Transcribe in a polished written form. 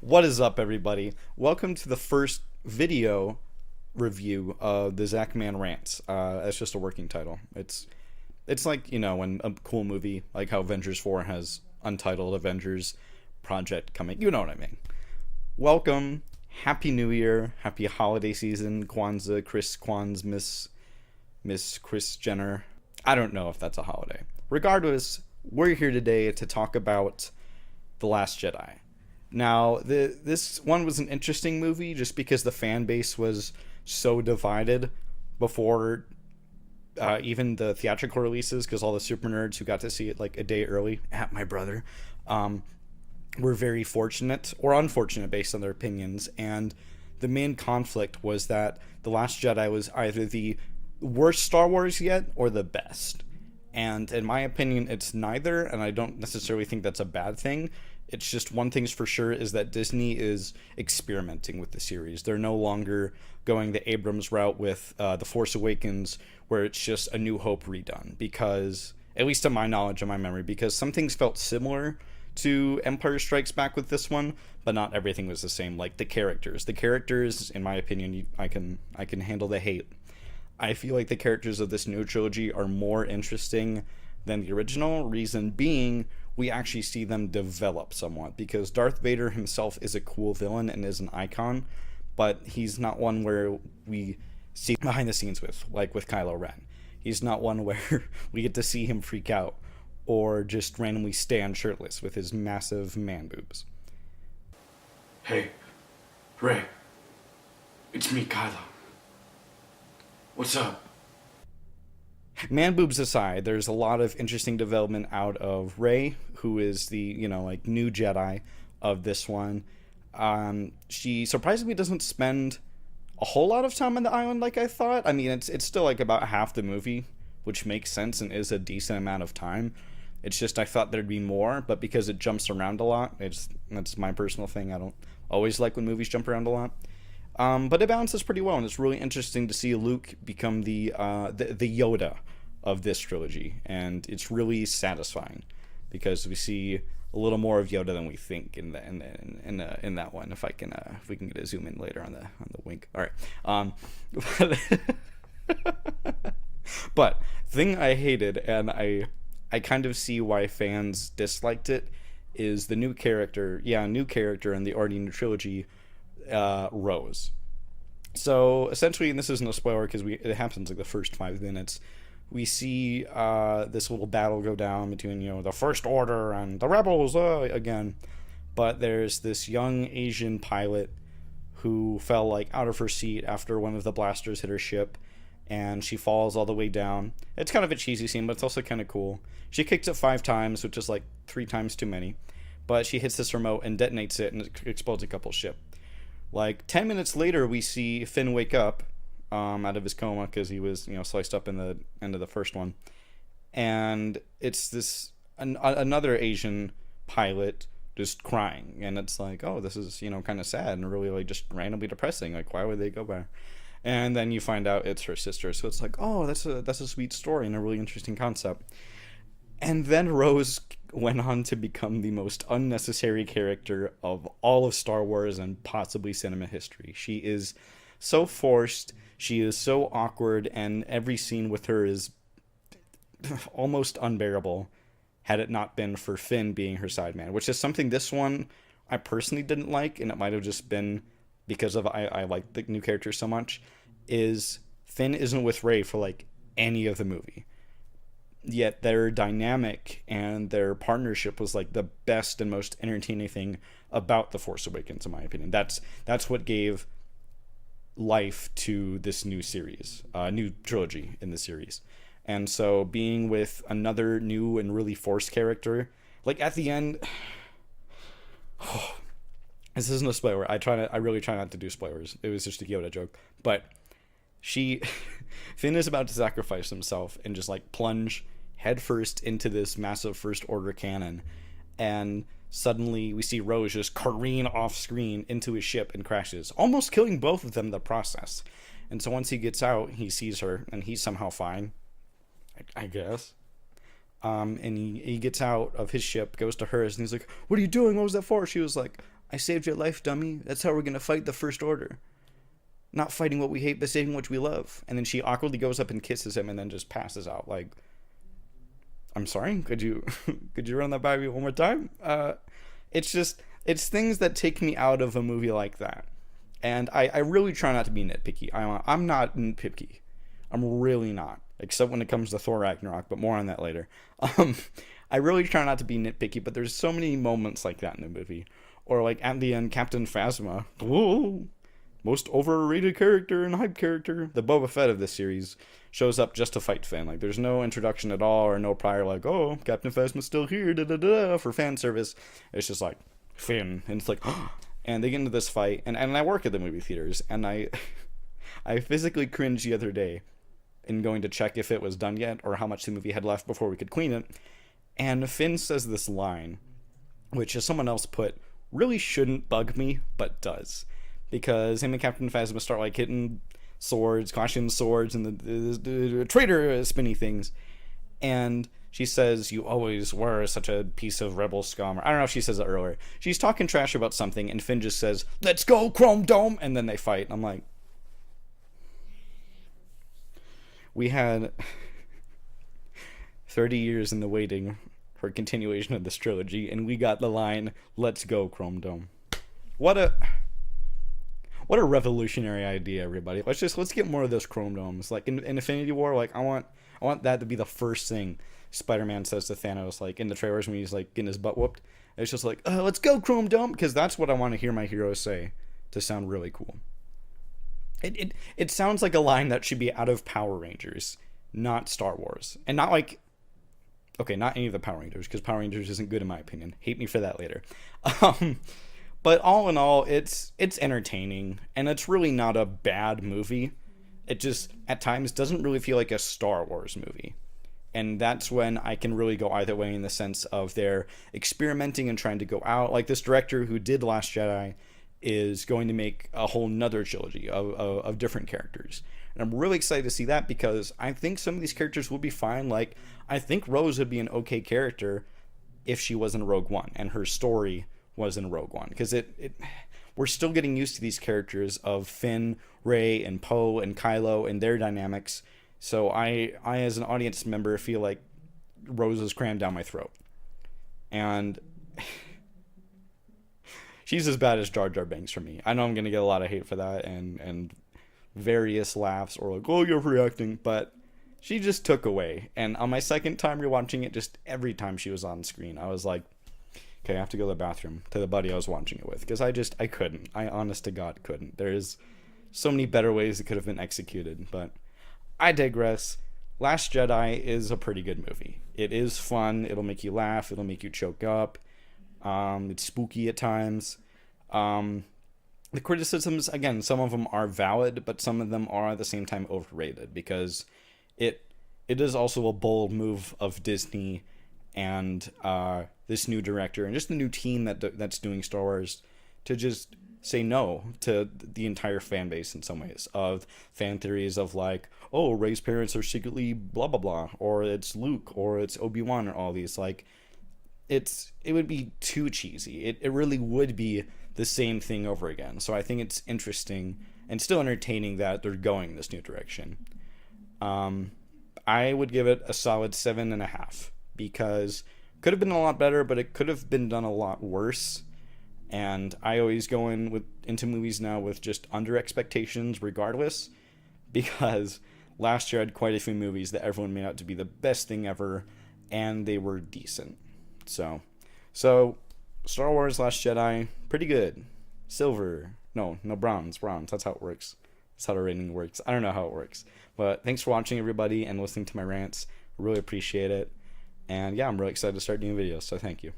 What is up, everybody? Welcome to the first video review of the Zachman Rants. That's just a working title. It's like, when a cool movie, like how Avengers 4 has Untitled Avengers Project coming. You know what I mean. Welcome. Happy New Year. Happy holiday season. Kwanzaa, Chris Kwanzaa, Miss Chris Jenner. I don't know if that's a holiday. Regardless, we're here today to talk about The Last Jedi. Now, this one was an interesting movie just because the fan base was so divided before even the theatrical releases, because all the super nerds who got to see it like a day early, at my brother, were very fortunate or unfortunate based on their opinions. And the main conflict was that The Last Jedi was either the worst Star Wars yet or the best. And in my opinion, it's neither, and I don't necessarily think that's a bad thing. It's just one thing's for sure is that Disney is experimenting with the series. They're no longer going the Abrams route with The Force Awakens, where it's just A New Hope redone. Because, at least to my knowledge and my memory, because some things felt similar to Empire Strikes Back with this one, but not everything was the same. Like the characters. The characters, in my opinion, I can handle the hate. I feel like the characters of this new trilogy are more interesting than the original, reason being we actually see them develop somewhat, because Darth Vader himself is a cool villain and is an icon, but he's not one where we see behind the scenes with, like with Kylo Ren. He's not one where we get to see him freak out or just randomly stand shirtless with his massive man boobs. Hey, Ray, it's me, Kylo. What's up? Man boobs aside, there's a lot of interesting development out of Rey, who is the, new Jedi of this one. She surprisingly doesn't spend a whole lot of time on the island like I thought. I mean, it's still like about half the movie, which makes sense and is a decent amount of time. It's just I thought there'd be more, but because it jumps around a lot, that's my personal thing. I don't always like when movies jump around a lot. But it balances pretty well, and it's really interesting to see Luke become the Yoda of this trilogy, and it's really satisfying because we see a little more of Yoda than we think in that one. If we can get a zoom in later on the wink. All right. But thing I hated, and I kind of see why fans disliked it, is the new character. Yeah, a new character in the already new trilogy. Rose. So essentially, and this isn't a spoiler because it happens like the first 5 minutes, we see this little battle go down between the First Order and the Rebels again. But there's this young Asian pilot who fell like out of her seat after one of the blasters hit her ship, and she falls all the way down. It's kind of a cheesy scene, but it's also kind of cool. She kicks it 5 times, which is like 3 times too many, but she hits this remote and detonates it, and it explodes a couple ship. Like 10 minutes later, we see Finn wake up out of his coma because he was, sliced up in the end of the first one, and it's this another Asian pilot just crying, and it's like, oh, this is kind of sad and really like just randomly depressing. Like, why would they go by? And then you find out it's her sister, so it's like, oh, that's a sweet story and a really interesting concept. And then Rose went on to become the most unnecessary character of all of Star Wars and possibly cinema history. She is so forced, she is so awkward, and every scene with her is almost unbearable had it not been for Finn being her sideman, which is something this one I personally didn't like, and it might have just been because of I like the new character so much, is Finn isn't with Rey for like any of the movie. Yet their dynamic and their partnership was like the best and most entertaining thing about The Force Awakens, in my opinion. That's what gave life to this new series, new trilogy in the series. And so being with another new and really forced character, like at the end, this isn't a spoiler. I really try not to do spoilers. It was just a Yoda joke. But Finn is about to sacrifice himself and just like plunge headfirst into this massive First Order cannon, and suddenly we see Rose just careen off screen into his ship and crashes, almost killing both of them in the process. And so once he gets out, he sees her, and he's somehow fine, I guess. And he gets out of his ship, goes to hers, and he's like, "What are you doing? What was that for?" She was like, "I saved your life, dummy. That's how we're gonna fight the First Order. Not fighting what we hate, but saving what we love." And then she awkwardly goes up and kisses him, and then just passes out. Like, I'm sorry. Could you could you run that by me one more time? It's things that take me out of a movie like that, and I really try not to be nitpicky. I'm not nitpicky. I'm really not, except when it comes to Thor Ragnarok, but more on that later. I really try not to be nitpicky, but there's so many moments like that in the movie. Or like at the end, Captain Phasma, whoa, most overrated character and hype character, the Boba Fett of this series, shows up just to fight Finn. Like, there's no introduction at all, or no prior, like, oh, Captain Phasma's still here, da-da-da, for fan service. It's just like, Finn, and it's like, oh, and they get into this fight, and I work at the movie theaters, and I physically cringed the other day in going to check if it was done yet, or how much the movie had left before we could clean it, and Finn says this line, which, as someone else put, really shouldn't bug me, but does. Because him and Captain Phasma start, like, hitting swords, clashing swords, and the traitor spinny things. And she says, "You always were such a piece of rebel scum." I don't know if she says it earlier. She's talking trash about something, and Finn just says, "Let's go, Chrome Dome!" And then they fight. And I'm like, we had 30 years in the waiting for continuation of this trilogy, and we got the line, "Let's go, Chrome Dome." What a revolutionary idea, everybody. Let's get more of those Chrome Domes. Like in Infinity War, like I want that to be the first thing Spider-Man says to Thanos, like in the trailers when he's like getting his butt whooped. It's just like, "Let's go, Chrome Dome," because that's what I want to hear my heroes say to sound really cool. It sounds like a line that should be out of Power Rangers, not Star Wars. And not like, okay, not any of the Power Rangers, because Power Rangers isn't good in my opinion. Hate me for that later. But all in all, it's entertaining, and it's really not a bad movie. It just, at times, doesn't really feel like a Star Wars movie. And that's when I can really go either way, in the sense of they're experimenting and trying to go out. Like this director who did Last Jedi is going to make a whole nother trilogy of different characters. And I'm really excited to see that, because I think some of these characters will be fine. Like, I think Rose would be an okay character if she was in Rogue One and her story was in Rogue One. Because we're still getting used to these characters of Finn, Rey, and Poe, and Kylo, and their dynamics. So I as an audience member, feel like Rose is crammed down my throat. And she's as bad as Jar Jar Binks for me. I know I'm going to get a lot of hate for that, and various laughs, or like, "Oh, you're reacting," but she just took away. And on my second time rewatching it, just every time she was on screen, I was like, okay, I have to go to the bathroom, to the buddy I was watching it with, because I couldn't. I honest to God couldn't. There's so many better ways it could have been executed, but I digress. Last Jedi is a pretty good movie. It is fun. It'll make you laugh. It'll make you choke up. It's spooky at times. The criticisms, again, some of them are valid, but some of them are at the same time overrated, because it is also a bold move of Disney and this new director and just the new team that's doing Star Wars to just say no to the entire fan base, in some ways, of fan theories of like, oh, Rey's parents are secretly blah blah blah, or it's Luke, or it's Obi-Wan, or all these. Like, it would be too cheesy. It really would be the same thing over again. So I think it's interesting and still entertaining that they're going this new direction. I would give it a solid 7.5, because could have been a lot better, but it could have been done a lot worse. And I always go into movies now with just under expectations regardless, because last year I had quite a few movies that everyone made out to be the best thing ever, and they were decent. So Star Wars Last Jedi, pretty good. Silver. No, bronze. That's how it works. That's how the rating works. I don't know how it works. But thanks for watching, everybody, and listening to my rants. I really appreciate it. And yeah, I'm really excited to start doing videos, so thank you.